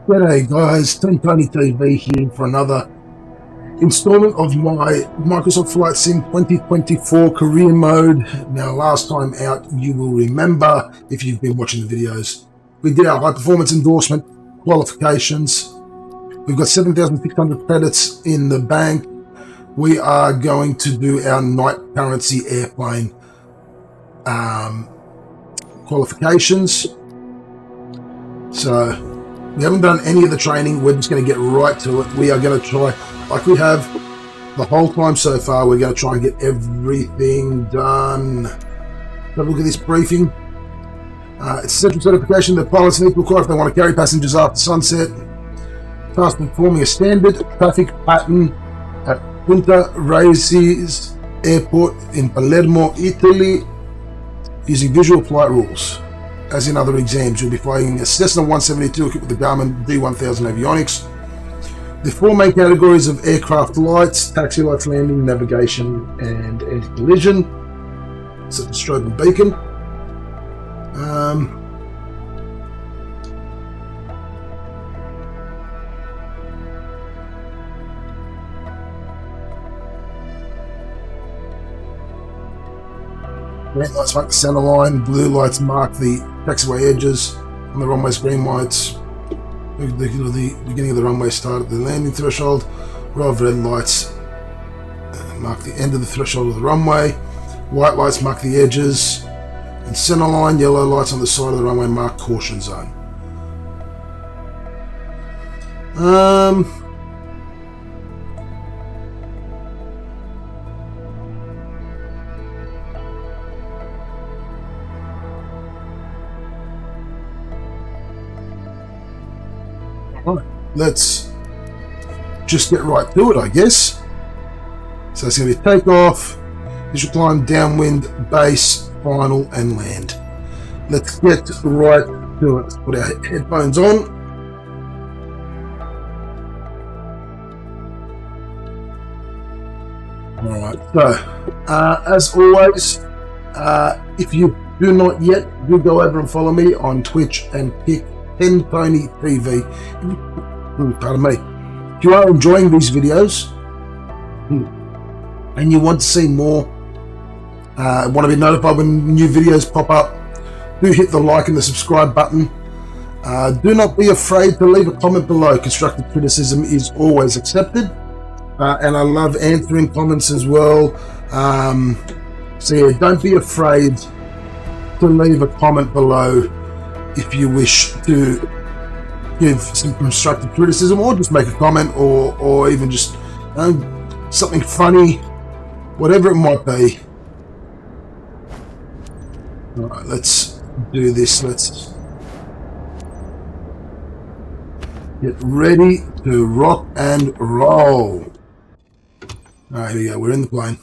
G'day guys, Team Tony TV here for another installment of my Microsoft Flight Sim 2024 career mode. Now last time out, you will remember, if you've been watching the videos, we did our high performance endorsement qualifications. We've got 7,600 credits in the bank. We are going to do our night currency airplane qualifications. So we haven't done any of the training. We're just going to get right to it. We are going to try, like we have the whole time so far, we're going to try and get everything done. Have a look at this briefing. It's central certification that pilots need to require if they want to carry passengers after sunset. Task performing a standard traffic pattern at Punta Races Airport in Palermo, Italy, using visual flight rules. As in other exams, you'll be flying a Cessna 172 equipped with the Garmin D1000 avionics. The four main categories of aircraft lights: taxi lights, landing, navigation, and anti-collision, such as strobe and beacon. Red lights mark the center line, blue lights mark the taxiway edges on the runways, green lights the beginning of the runway start at the landing threshold, row of red lights mark the end of the threshold of the runway, white lights mark the edges, and center line, yellow lights on the side of the runway mark caution zone. Let's just get right to it, I guess. So it's going to be takeoff, visual climb, downwind, base, final, and land. Let's get right to it. Let's put our headphones on. Alright, so as always, if you do not yet, do go over and follow me on Twitch and pick Tony TV. Pardon me. If you are enjoying these videos and you want to see more, want to be notified when new videos pop up, do hit the like and the subscribe button. Do not be afraid to leave a comment below. Constructive criticism is always accepted, and I love answering comments as well. So yeah, don't be afraid to leave a comment below if you wish to give some constructive criticism, or just make a comment, or even just something funny, whatever it might be. Alright, let's do this. Let's get ready to rock and roll. Alright, here we go. We're in the plane.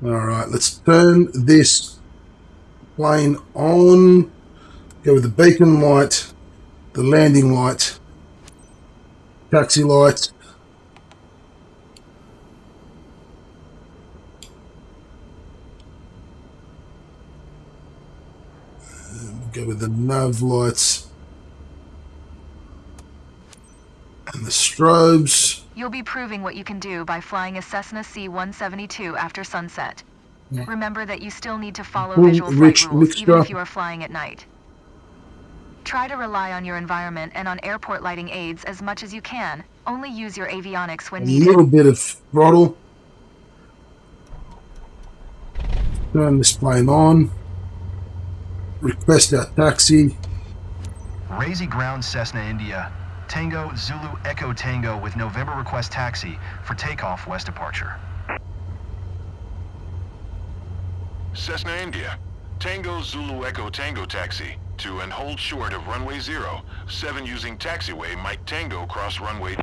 Alright, let's turn this plane on. Go with the beacon light, the landing light, taxi light, go with the nav lights and the strobes. You'll be proving what you can do by flying a Cessna C-172 after sunset. Yeah. Remember that you still need to follow visual flight rules even if you are flying at night. Try to rely on your environment and on airport lighting aids as much as you can. Only use your avionics when needed. A little bit of throttle. Turn this plane on. Request our taxi. Razy Ground Cessna India. Tango Zulu Echo Tango with November request taxi for takeoff west departure. Cessna India. Tango Zulu Echo Tango taxi to and hold short of runway 07 using taxiway Mike Tango cross runway.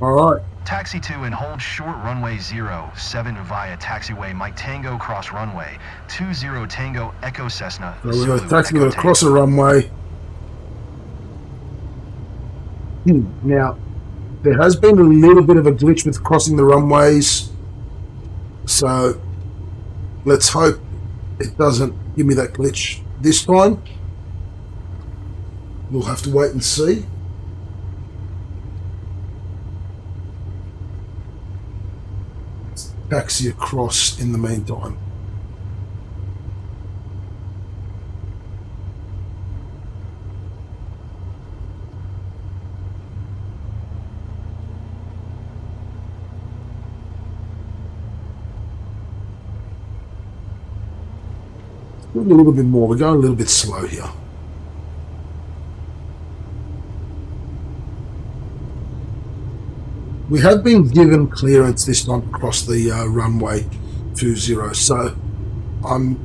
Alright. Taxi to and hold short runway 07 via taxiway Mike Tango cross runway 20 Tango Echo Cessna. So we're going to taxi across the runway. Now, there has been a little bit of a glitch with crossing the runways, so let's hope it doesn't give me that glitch this time. We'll have to wait and see. Taxi across in the meantime. A little bit more. We're going a little bit slow here. We have been given clearance this time to cross the runway 20, so I'm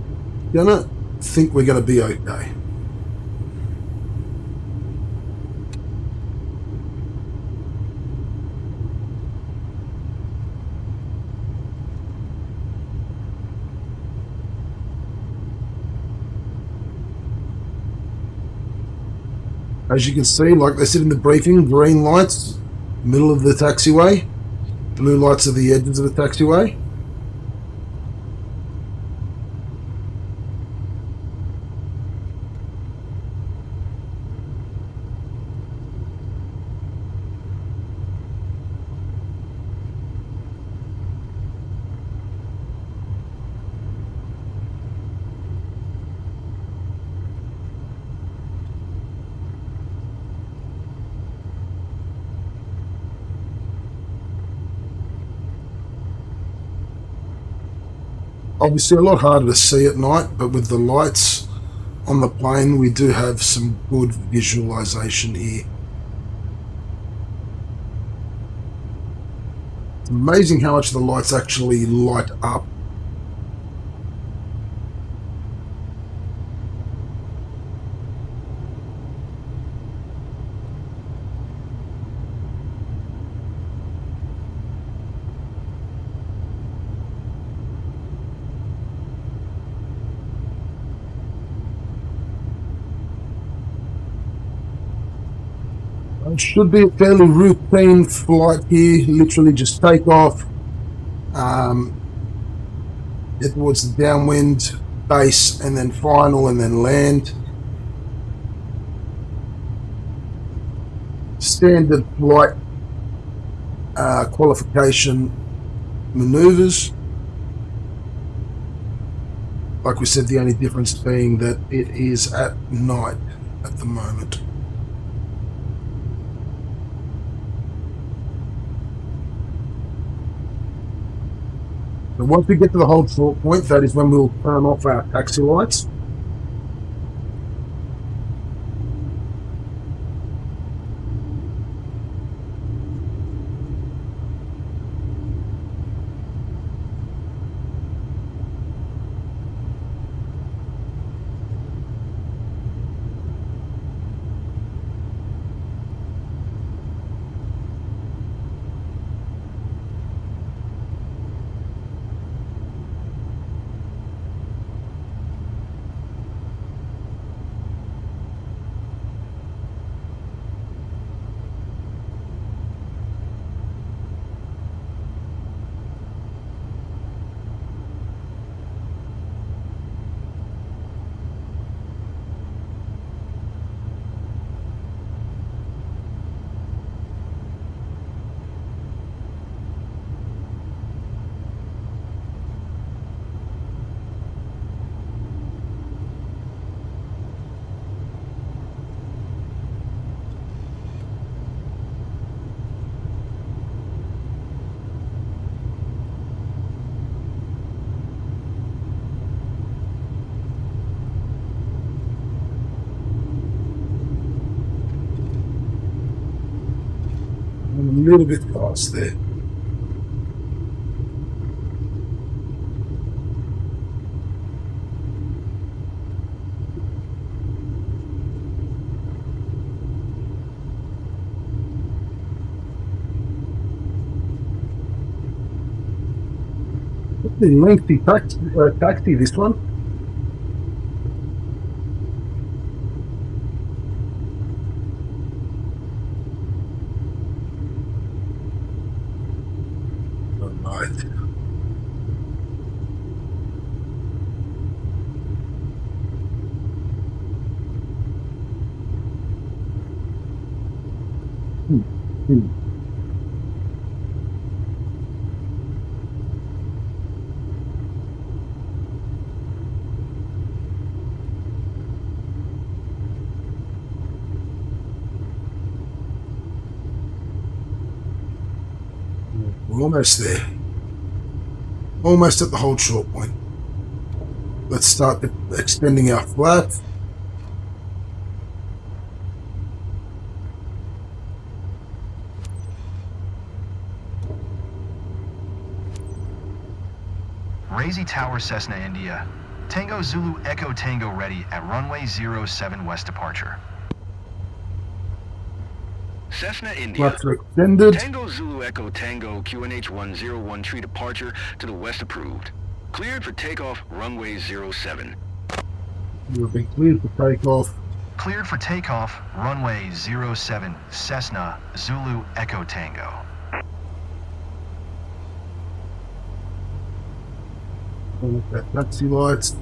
gonna think we're gonna be okay. As you can see, like they said in the briefing, green lights, middle of the taxiway, blue lights are the edges of the taxiway. Obviously a lot harder to see at night, but with the lights on the plane, we do have some good visualization here. It's amazing how much the lights actually light up. It should be a fairly routine flight here, literally just take off, get towards the downwind, base, and then final, and then land. Standard flight qualification maneuvers. Like we said, the only difference being that it is at night at the moment. So once we get to the hold short point, that is when we'll turn off our taxi lights. I'm a little bit fast there. Pretty lengthy taxi, this one. Alright. We're almost there. Almost at the hold short point. Let's start extending our flat. Razy Tower, Cessna, India. Tango Zulu Echo Tango ready at runway 07 west departure. Cessna India. Flaps are extended. Tango Zulu Echo Tango QNH 101 tree departure to the west approved. Cleared for takeoff runway 07. You've been cleared for takeoff. Cleared for takeoff runway 07 Cessna Zulu Echo Tango. Taxi lights.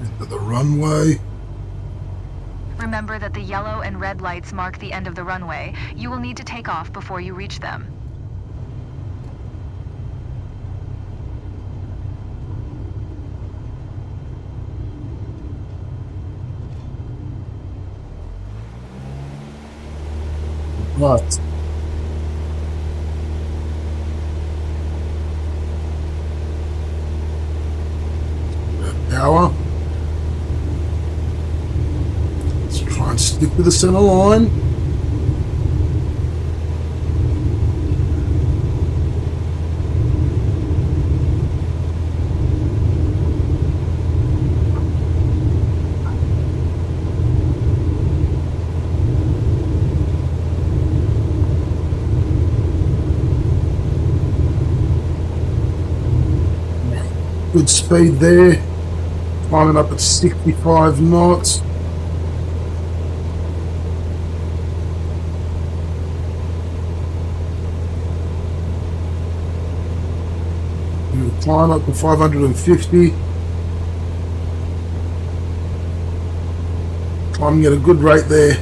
Into the runway. Remember that the yellow and red lights mark the end of the runway. You will need to take off before you reach them. Right. Power. Let's try and stick to the center line. Good speed there. Climbing up at 65 knots. We'll climb up to 550. Climbing at a good rate there.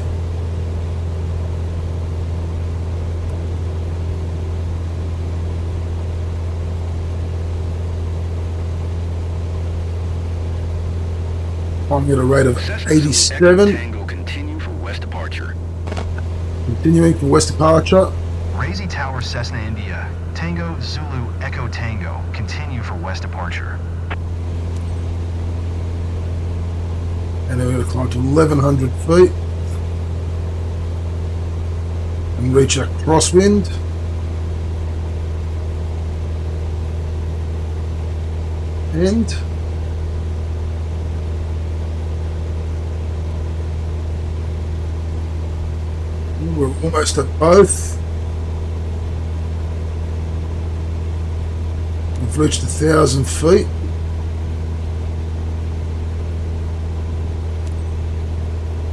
Climbing at a rate of 87. Tango continue for west departure. Continuing for west departure. Razy Tower, Cessna, India. Tango Zulu Echo Tango. Continue for west departure. And then we're going to climb to 1100 feet. And reach our crosswind. And we're almost at both. We've reached 1,000 feet.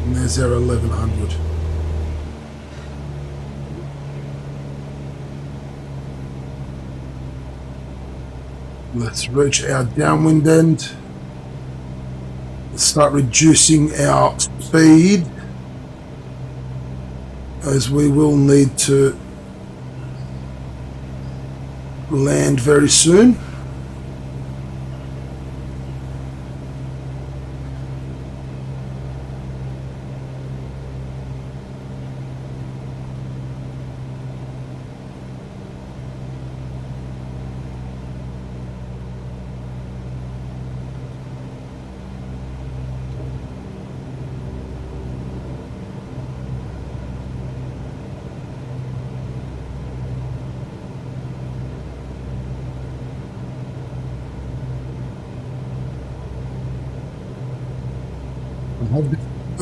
And there's our 1100. Let's reach our downwind end. Let's start reducing our speed, as we will need to land very soon.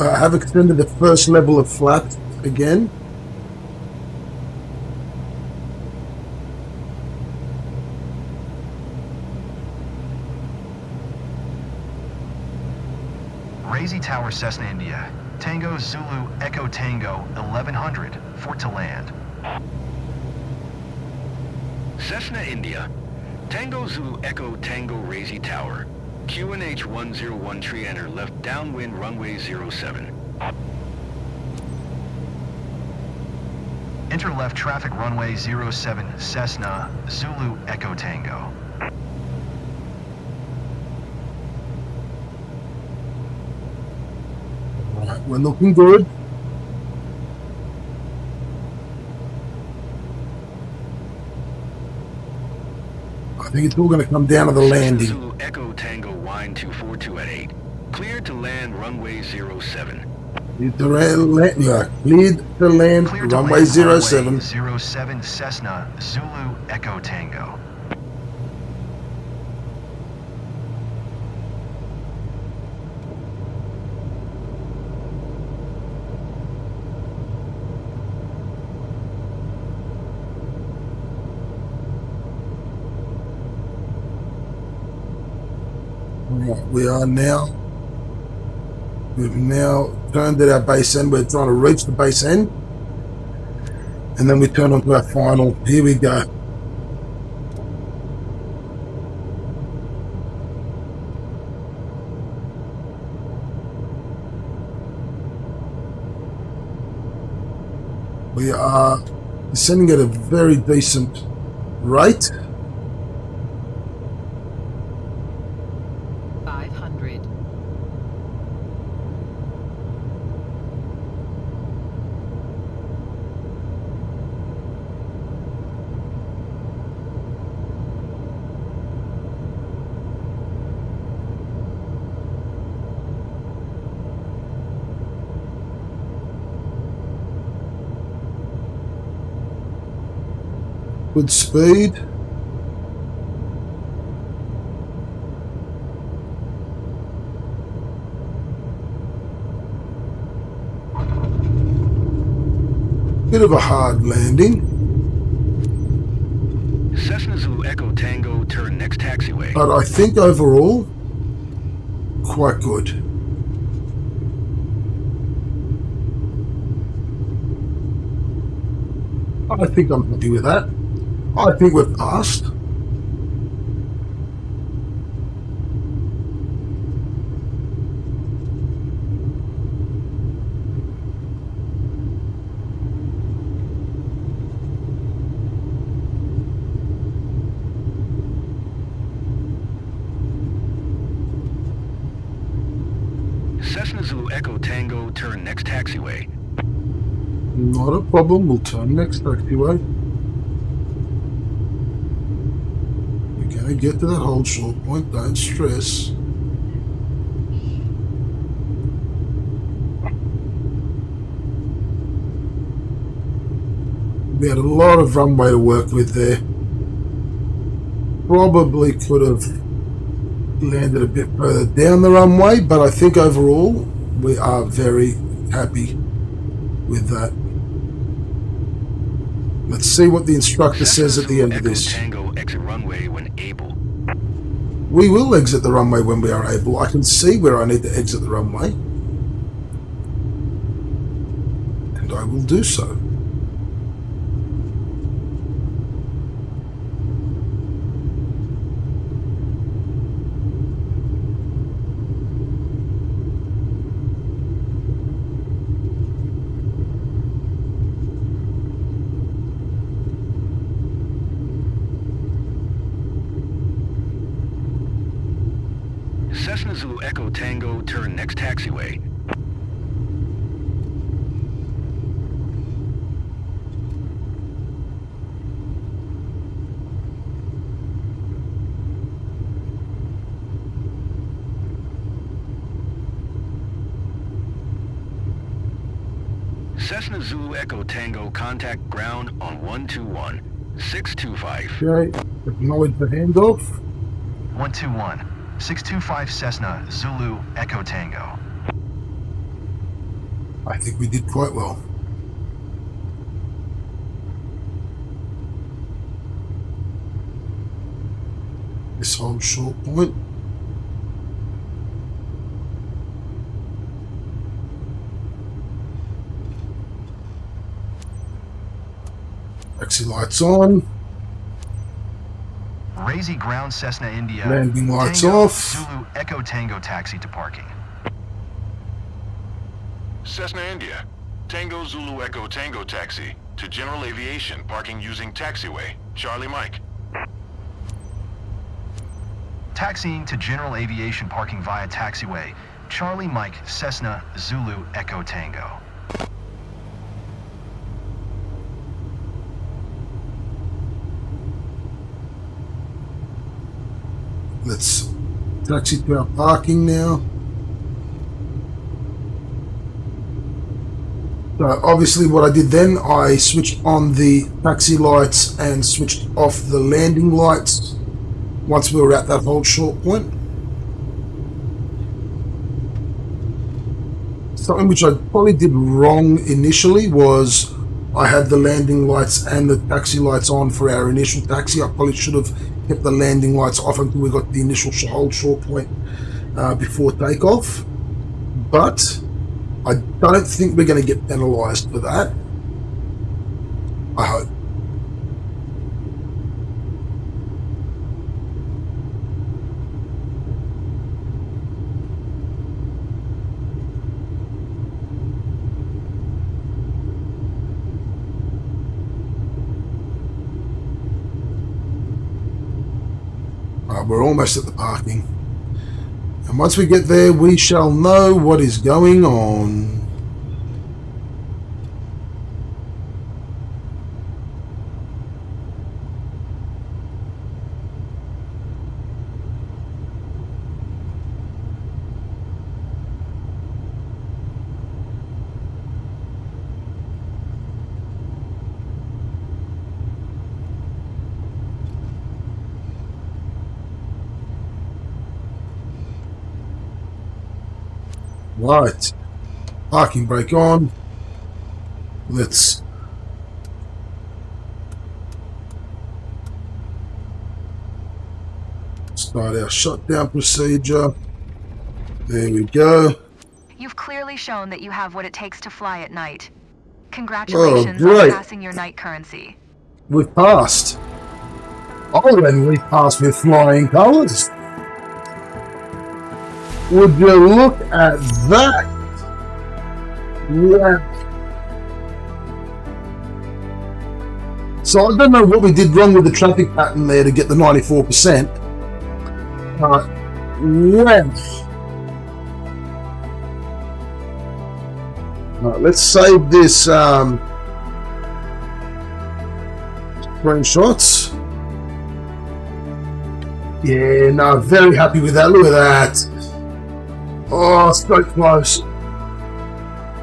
I have extended the first level of flaps again. Razy Tower, Cessna India. Tango Zulu Echo Tango 1100 for to land. Cessna India. Tango Zulu Echo Tango Razy Tower. QNH 101 tree enter left downwind runway 07. Enter left traffic runway 07 Cessna Zulu Echo Tango. Right, we're looking good. I think it's all going to come down to the landing. Zulu Echo Tango Wine 242 at 8. Cleared to land runway 07. Cleared to land runway 07. 07 Cessna Zulu Echo Tango. We've now turned at our base end. We're trying to reach the base end, and then we turn onto our final. Here we go. We are descending at a very decent rate. 500. Good speed. Bit of a hard landing. Cessna Zulu Echo Tango, turn next taxiway. But I think overall, quite good. I think I'm happy with that. I think we've passed. Cessna Zulu Echo Tango, turn next taxiway. Not a problem. We'll turn next taxiway. We're going to get to that hold short point. Don't stress. We had a lot of runway to work with there. Probably could have landed a bit further down the runway, but I think overall we are very happy with that. Let's see what the instructor says at the end of this. Tango, exit runway when able. We will exit the runway when we are able. I can see where I need to exit the runway, and I will do so. Cessna Zulu Echo Tango, turn next taxiway. Cessna Zulu Echo Tango, contact ground on 121. 625. Okay, acknowledge the handoff. 121 625 Cessna Zulu Echo Tango. I think we did quite well. This whole short point. Taxi lights on. Razy Ground Cessna India. Landing lights Tango, off. Zulu Echo Tango taxi to parking. Cessna India. Tango Zulu Echo Tango taxi to General Aviation, parking using taxiway. Charlie Mike. Taxiing to General Aviation, parking via taxiway. Charlie Mike, Cessna Zulu Echo Tango. Let's taxi to our parking now. So obviously what I did then, I switched on the taxi lights and switched off the landing lights once we were at that whole short point. Something which I probably did wrong initially was I had the landing lights and the taxi lights on for our initial taxi. I probably should have kept the landing lights off until we got the initial whole short point before takeoff. But I don't think we're going to get penalised for that. I hope. We're almost at the parking. And once we get there, we shall know what is going on. Right, parking brake on. Let's start our shutdown procedure. There we go. You've clearly shown that you have what it takes to fly at night. Congratulations Oh, on passing your night currency. We've passed. Oh, then we passed with flying colours. Would you look at that? Yeah. So I don't know what we did wrong with the traffic pattern there to get the 94%. But well. Right, let's save this screenshots. Yeah, no, very happy with that. Look at that. Oh, so close.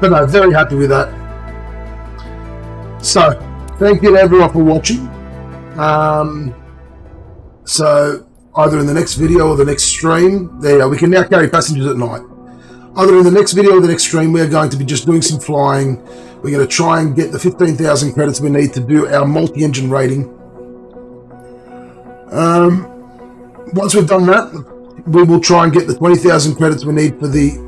But no, very happy with that. So, thank you to everyone for watching. So, either in the next video or the next stream, there you go. We can now carry passengers at night. Either in the next video or the next stream, we are going to be just doing some flying. We're going to try and get the 15,000 credits we need to do our multi-engine rating. Once we've done that, we will try and get the 20,000 credits we need for the...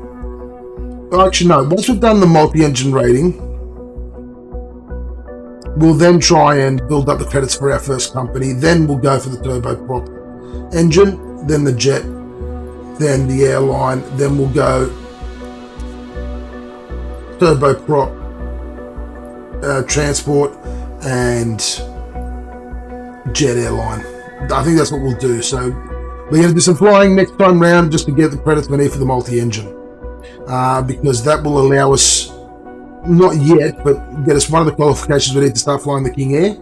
Actually, no. Once we've done the multi-engine rating, we'll then try and build up the credits for our first company. Then we'll go for the turboprop engine, then the jet, then the airline. Then we'll go turboprop, transport, and jet airline. I think that's what we'll do. So we're going to do some flying next time round just to get the credits we need for the multi-engine, because that will allow us, not yet, but get us one of the qualifications we need to start flying the King Air.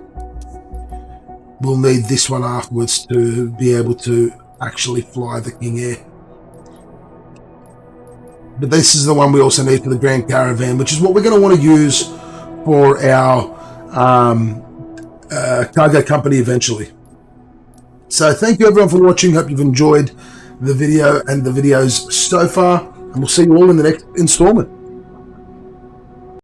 We'll need this one afterwards to be able to actually fly the King Air. But this is the one we also need for the Grand Caravan, which is what we're going to want to use for our cargo company eventually. So thank you everyone for watching. Hope you've enjoyed the video and the videos so far, and we'll see you all in the next installment.